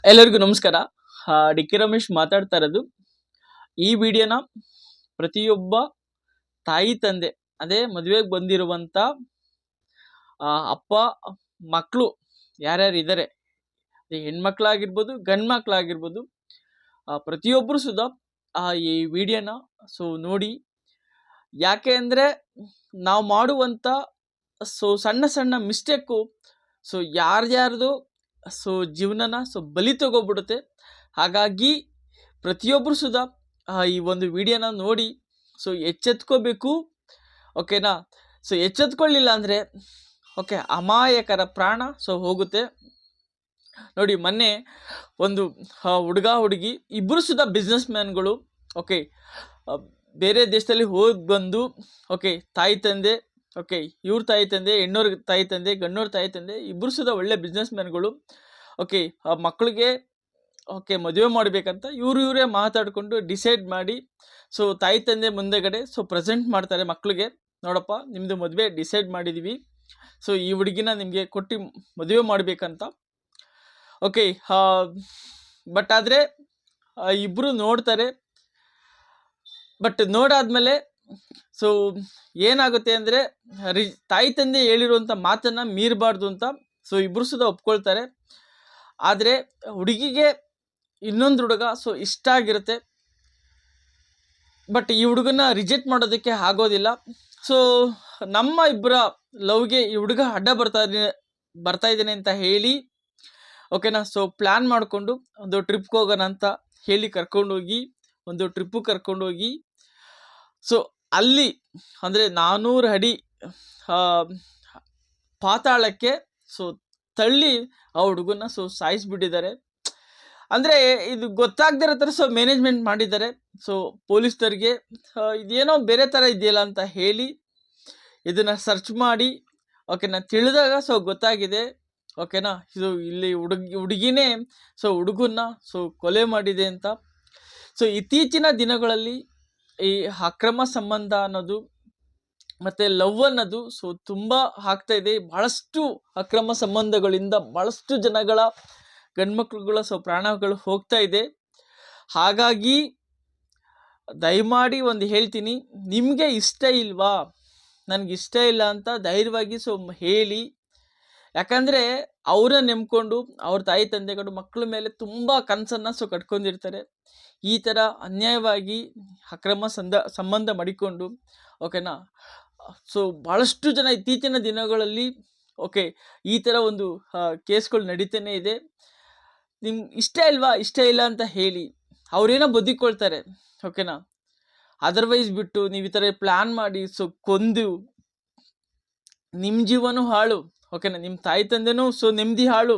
ಎಲ್ಲರಿಗೂ ನಮಸ್ಕಾರ. D K Ramesh ಮಾತಾಡ್ತಾ ಇರೋದು. ಈ ವಿಡಿಯೋನ ಪ್ರತಿಯೊಬ್ಬ ತಾಯಿ ತಂದೆ, ಅದೇ ಮದುವೆಗೆ ಬಂದಿರುವಂತ ಅಪ್ಪ ಮಕ್ಕಳು ಯಾರ್ಯಾರು ಇದ್ದಾರೆ, ಹೆಣ್ಮಕ್ಳಾಗಿರ್ಬೋದು ಗಂಡು ಮಕ್ಳಾಗಿರ್ಬೋದು, ಪ್ರತಿಯೊಬ್ಬರು ಸುಧಾ ಈ ವಿಡಿಯೋನ ನೋಡಿ. ಯಾಕೆ ಅಂದರೆ ನಾವು ಮಾಡುವಂಥ ಸಣ್ಣ ಸಣ್ಣ ಮಿಸ್ಟೇಕು ಯಾರ್ಯಾರ್ದು ಜೀವನನ ಬಲಿ ತಗೋಬಿಡುತ್ತೆ. ಹಾಗಾಗಿ ಪ್ರತಿಯೊಬ್ಬರು ಸುಧಾ ಈ ಒಂದು ವಿಡಿಯೋನ ನೋಡಿ ಎಚ್ಚೆತ್ಕೋಬೇಕು. ಓಕೆನಾ? ಎಚ್ಚೆತ್ಕೊಳ್ಳಿಲ್ಲ ಅಂದರೆ ಅಮಾಯಕರ ಪ್ರಾಣ ಹೋಗುತ್ತೆ. ನೋಡಿ, ಮೊನ್ನೆ ಒಂದು ಹುಡುಗ ಹುಡುಗಿ ಇಬ್ಬರು ಸುಧಾ ಬಿಸ್ನೆಸ್ ಮ್ಯಾನ್ಗಳು. ಬೇರೆ ದೇಶದಲ್ಲಿ ಹೋಗಿ ಬಂದು ತಾಯಿ ತಂದೆ, ಇವ್ರ ತಾಯಿ ತಂದೆ, ಹೆಣ್ಣೋರ್ ತಾಯಿ ತಂದೆ, ಗಣ್ಣೋರ್ ತಾಯಿ ತಂದೆ ಇಬ್ಬರು ಸುಧಾ ಒಳ್ಳೆ ಬಿಸ್ನೆಸ್ ಮ್ಯಾನ್ಗಳು. ಮಕ್ಕಳಿಗೆ ಮದುವೆ ಮಾಡಬೇಕಂತ ಇವರೇ ಮಾತಾಡಿಕೊಂಡು ಡಿಸೈಡ್ ಮಾಡಿ ತಾಯಿ ತಂದೆ ಮುಂದೆಗಡೆ ಪ್ರೆಸೆಂಟ್ ಮಾಡ್ತಾರೆ ಮಕ್ಕಳಿಗೆ. ನೋಡಪ್ಪ, ನಿಮ್ಮದು ಮದುವೆ ಡಿಸೈಡ್ ಮಾಡಿದ್ದೀವಿ, ಈ ಹುಡುಗಿನ ನಿಮಗೆ ಕೊಟ್ಟು ಮದುವೆ ಮಾಡಬೇಕಂತ. ಬಟ್ ಆದರೆ ಇಬ್ಬರು ನೋಡ್ತಾರೆ. ಬಟ್ ನೋಡಾದ್ಮೇಲೆ ಏನಾಗುತ್ತೆ ಅಂದರೆ ತಾಯಿ ತಂದೆ ಹೇಳಿರುವಂಥ ಮಾತನ್ನು ಮೀರಬಾರ್ದು ಅಂತ ಇಬ್ಬರು ಸುಧಾ ಒಪ್ಕೊಳ್ತಾರೆ. ಆದರೆ ಹುಡುಗಿಗೆ ಇನ್ನೊಂದು ಹುಡುಗ ಇಷ್ಟ ಆಗಿರುತ್ತೆ. ಬಟ್ ಈ ಹುಡುಗನ ರಿಜೆಕ್ಟ್ ಮಾಡೋದಕ್ಕೆ ಆಗೋದಿಲ್ಲ. ನಮ್ಮ ಇಬ್ಬರ ಲವ್ಗೆ ಈ ಹುಡುಗ ಅಡ್ಡ ಬರ್ತಾ ಇದ್ದೇನೆ ಅಂತ ಹೇಳಿ ಓಕೆನಾ, ಪ್ಲ್ಯಾನ್ ಮಾಡಿಕೊಂಡು ಒಂದು ಟ್ರಿಪ್ಗೆ ಹೋಗೋಣ ಅಂತ ಹೇಳಿ ಕರ್ಕೊಂಡೋಗಿ ಒಂದು ಟ್ರಿಪ್ಪಿಗೆ ಕರ್ಕೊಂಡೋಗಿ ಅಲ್ಲಿ ಅಂದರೆ 400 ಅಡಿ ಪಾತಾಳಕ್ಕೆ ತಳ್ಳಿ ಆ ಹುಡುಗನ ಸಾಯಿಸ್ಬಿಟ್ಟಿದ್ದಾರೆ. ಅಂದರೆ ಇದು ಗೊತ್ತಾಗದಿರೋ ಥರ ಮ್ಯಾನೇಜ್ಮೆಂಟ್ ಮಾಡಿದ್ದಾರೆ. ಪೊಲೀಸ್ನವ್ರಿಗೆ ಇದೇನೋ ಬೇರೆ ಥರ ಇದೆಯಲ್ಲ ಅಂತ ಹೇಳಿ ಇದನ್ನು ಸರ್ಚ್ ಮಾಡಿ ಓಕೆನಾ ತಿಳಿದಾಗ ಗೊತ್ತಾಗಿದೆ. ಓಕೆನಾ, ಇಲ್ಲಿ ಹುಡುಗಿನೇ ಹುಡುಗನ್ನ ಕೊಲೆ ಮಾಡಿದೆ ಅಂತ. ಇತ್ತೀಚಿನ ದಿನಗಳಲ್ಲಿ ಈ ಅಕ್ರಮ ಸಂಬಂಧ ಅನ್ನೋದು ಮತ್ತು ಲವ್ ಅನ್ನೋದು ತುಂಬ ಆಗ್ತಾ ಇದೆ. ಭಾಳಷ್ಟು ಅಕ್ರಮ ಸಂಬಂಧಗಳಿಂದ ಭಾಳಷ್ಟು ಜನಗಳ ಗಂಡ್ಮಕ್ಳುಗಳ ಪ್ರಾಣಗಳು ಹೋಗ್ತಾ ಇದೆ. ಹಾಗಾಗಿ ದಯಮಾಡಿ ಒಂದು ಹೇಳ್ತೀನಿ, ನಿಮಗೆ ಇಷ್ಟ ಇಲ್ವಾ, ನನಗಿಷ್ಟ ಇಲ್ಲ ಅಂತ ಧೈರ್ಯವಾಗಿ ಹೇಳಿ. ಯಾಕಂದರೆ ಅವರನ್ನ ನೆಮ್ಕೊಂಡು ಅವ್ರ ತಾಯಿ ತಂದೆಗಳು ಮಕ್ಕಳ ಮೇಲೆ ತುಂಬ ಕನಸನ್ನು ಕಟ್ಕೊಂಡಿರ್ತಾರೆ. ಈ ಥರ ಅನ್ಯಾಯವಾಗಿ ಅಕ್ರಮ ಸಂಬಂಧ ಮಾಡಿಕೊಂಡು ಓಕೆನಾ ಭಾಳಷ್ಟು ಜನ ಇತ್ತೀಚಿನ ದಿನಗಳಲ್ಲಿ ಈ ಥರ ಒಂದು ಕೇಸ್ಗಳು ನಡೀತಾನೆ ಇದೆ. ನಿಮ್ಗೆ ಇಷ್ಟ ಇಲ್ವಾ, ಇಷ್ಟ ಇಲ್ಲ ಅಂತ ಹೇಳಿ. ಅವರೇನೋ ಬದುಕೊಳ್ತಾರೆ ಓಕೆನಾ. ಅದರ್ವೈಸ್ ಬಿಟ್ಟು ನೀವು ಈ ಥರ ಪ್ಲ್ಯಾನ್ ಮಾಡಿ ಕೊಂದು ನಿಮ್ಮ ಜೀವನೂ ಹಾಳು ಓಕೆನಾ, ನಿಮ್ಮ ತಾಯಿ ತಂದೆನೂ ನೆಮ್ಮದಿ ಹಾಳು.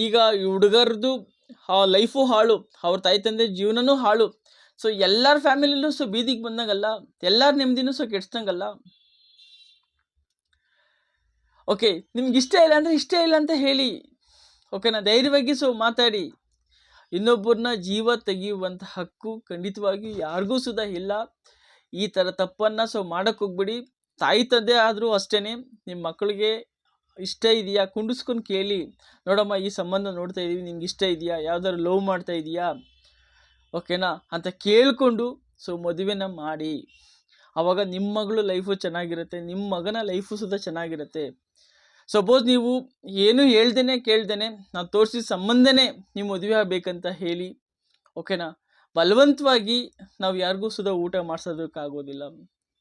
ಈಗ ಈ ಹುಡುಗರದು ಲೈಫು ಹಾಳು, ಅವ್ರ ತಾಯಿ ತಂದೆ ಜೀವನನೂ ಹಾಳು. ಎಲ್ಲರ ಫ್ಯಾಮಿಲಿಲೂ ಬೀದಿಗೆ ಬಂದಂಗಲ್ಲ, ಎಲ್ಲರ ನೆಮ್ಮದಿನೂ ಕೆಡ್ಸ್ದಂಗಲ್ಲ. ನಿಮ್ಗೆ ಇಷ್ಟ ಇಲ್ಲ ಅಂದರೆ ಇಷ್ಟ ಇಲ್ಲ ಅಂತ ಹೇಳಿ ಓಕೆನಾ, ಧೈರ್ಯವಾಗಿ ಮಾತಾಡಿ. ಇನ್ನೊಬ್ಬರನ್ನ ಜೀವ ತೆಗೆಯುವಂಥ ಹಕ್ಕು ಖಂಡಿತವಾಗಿ ಯಾರಿಗೂ ಸುಧಾ ಇಲ್ಲ. ಈ ಥರ ತಪ್ಪನ್ನು ಮಾಡೋಕ್ಕೆ ಹೋಗ್ಬಿಡಿ. ತಾಯಿ ತಂದೆ ಆದರೂ ಅಷ್ಟೇ, ನಿಮ್ಮ ಮಕ್ಕಳಿಗೆ ಇಷ್ಟ ಇದೆಯಾ ಕುಂಡಿಸ್ಕೊಂಡು ಕೇಳಿ. ನೋಡಮ್ಮ, ಈ ಸಂಬಂಧ ನೋಡ್ತಾ ಇದ್ದೀವಿ, ನಿಮ್ಗೆ ಇಷ್ಟ ಇದೆಯಾ, ಯಾವ್ದಾದ್ರು ಲವ್ ಮಾಡ್ತಾ ಇದೆಯಾ ಓಕೆನಾ ಅಂತ ಕೇಳಿಕೊಂಡು ಮದುವೆನ ಮಾಡಿ. ಆವಾಗ ನಿಮ್ಮ ಮಗಳು ಲೈಫು ಚೆನ್ನಾಗಿರುತ್ತೆ, ನಿಮ್ಮ ಮಗನ ಲೈಫು ಸುಧಾ ಚೆನ್ನಾಗಿರುತ್ತೆ. ಸಪೋಸ್ ನೀವು ಏನು ಹೇಳ್ದೇನೆ ಕೇಳ್ದೇನೆ ನಾವು ತೋರಿಸಿದ ಸಂಬಂಧನೇ ನೀವು ಮದುವೆ ಆಗಬೇಕಂತ ಹೇಳಿ ಓಕೆನಾ, ಬಲವಂತವಾಗಿ ನಾವು ಯಾರಿಗೂ ಸುಧಾ ಊಟ ಮಾಡಿಸೋದಕ್ಕಾಗೋದಿಲ್ಲ.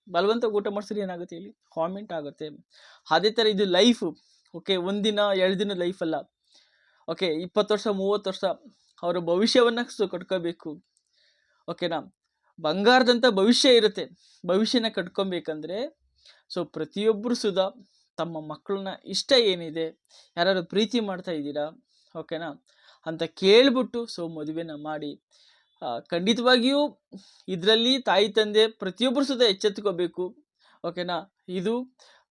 ಬಲವಂತವಾಗಿ ಊಟ ಮಾಡಿಸಿದ್ರೆ ಏನಾಗುತ್ತೆ ಹೇಳಿ, ಕಾಮೆಂಟ್ ಆಗುತ್ತೆ. ಅದೇ ಥರ ಇದು ಲೈಫು ಒಂದಿನ 2 ದಿನ ಲೈಫ್ ಅಲ್ಲ. 20 ವರ್ಷ 30 ವರ್ಷ ಅವರ ಭವಿಷ್ಯವನ್ನು ಕಟ್ಕೋಬೇಕು ಓಕೆನಾ. ಬಂಗಾರದಂಥ ಭವಿಷ್ಯ ಇರುತ್ತೆ. ಭವಿಷ್ಯನ ಕಟ್ಕೊಬೇಕಂದ್ರೆ ಪ್ರತಿಯೊಬ್ಬರು ಸುಧಾ ತಮ್ಮ ಮಕ್ಕಳನ್ನ ಇಷ್ಟ ಏನಿದೆ, ಯಾರು ಪ್ರೀತಿ ಮಾಡ್ತಾ ಇದ್ದೀರಾ ಓಕೆನಾ ಅಂತ ಕೇಳ್ಬಿಟ್ಟು ಮದುವೆನ ಮಾಡಿ. ಖಂಡಿತವಾಗಿಯೂ ಇದರಲ್ಲಿ ತಾಯಿ ತಂದೆ ಪ್ರತಿಯೊಬ್ಬರು ಸುಧಾ ಎಚ್ಚೆತ್ಕೋಬೇಕು ಓಕೆನಾ. ಇದು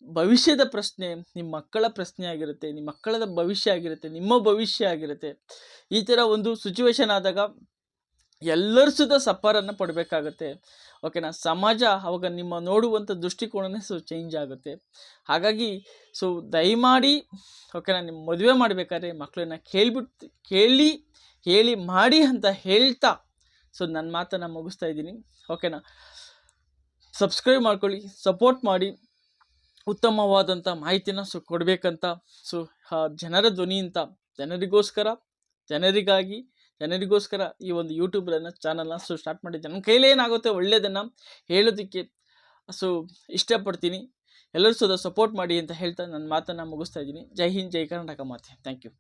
ಭವಿಷ್ಯದ ಪ್ರಶ್ನೆ, ನಿಮ್ಮ ಮಕ್ಕಳ ಪ್ರಶ್ನೆ ಆಗಿರುತ್ತೆ, ನಿಮ್ಮ ಮಕ್ಕಳದ ಭವಿಷ್ಯ ಆಗಿರುತ್ತೆ, ನಿಮ್ಮ ಭವಿಷ್ಯ ಆಗಿರುತ್ತೆ. ಈ ಥರ ಒಂದು ಸಿಚುವೇಶನ್ ಆದಾಗ ಎಲ್ಲರೂ ಸುದ ಸಫರನ್ನು ಪಡಬೇಕಾಗತ್ತೆ. ಓಕೆನಾ? ಸಮಾಜ ಅವಾಗ ನಿಮ್ಮ ನೋಡುವಂಥ ದೃಷ್ಟಿಕೋನನೇ ಚೇಂಜ್ ಆಗುತ್ತೆ. ಹಾಗಾಗಿ ದಯಮಾಡಿ ಓಕೆನಾ, ನಿಮ್ಮ ಮದುವೆ ಮಾಡಬೇಕಾದ್ರೆ ಮಕ್ಕಳನ್ನ ಹೇಳಿ ಮಾಡಿ ಅಂತ ಹೇಳ್ತಾ ನನ್ನ ಮಾತನ್ನು ಮುಗಿಸ್ತಾ ಇದ್ದೀನಿ. ಓಕೆನಾ? ಸಬ್ಸ್ಕ್ರೈಬ್ ಮಾಡ್ಕೊಳ್ಳಿ, ಸಪೋರ್ಟ್ ಮಾಡಿ, ಉತ್ತಮವಾದಂಥ ಮಾಹಿತಿನ ಕೊಡಬೇಕಂತ ಜನರ ಧ್ವನಿ ಅಂತ ಜನರಿಗೋಸ್ಕರ, ಜನರಿಗೋಸ್ಕರ ಈ ಒಂದು ಯೂಟ್ಯೂಬ್ ಚಾನಲ್ನ ಸ್ಟಾರ್ಟ್ ಮಾಡಿದ್ದೆ. ನನ್ನ ಕೈಲಿ ಏನಾಗುತ್ತೆ ಒಳ್ಳೆಯದನ್ನು ಹೇಳೋದಕ್ಕೆ ಇಷ್ಟಪಡ್ತೀನಿ. ಎಲ್ಲರೂ ಸಪೋರ್ಟ್ ಮಾಡಿ ಅಂತ ಹೇಳ್ತಾ ನನ್ನ ಮಾತನ್ನು ಮುಗಿಸ್ತಾ ಇದ್ದೀನಿ. ಜೈ ಹಿಂದ್, ಜೈ ಕರ್ನಾಟಕ ಮಾತೆ. Thank you.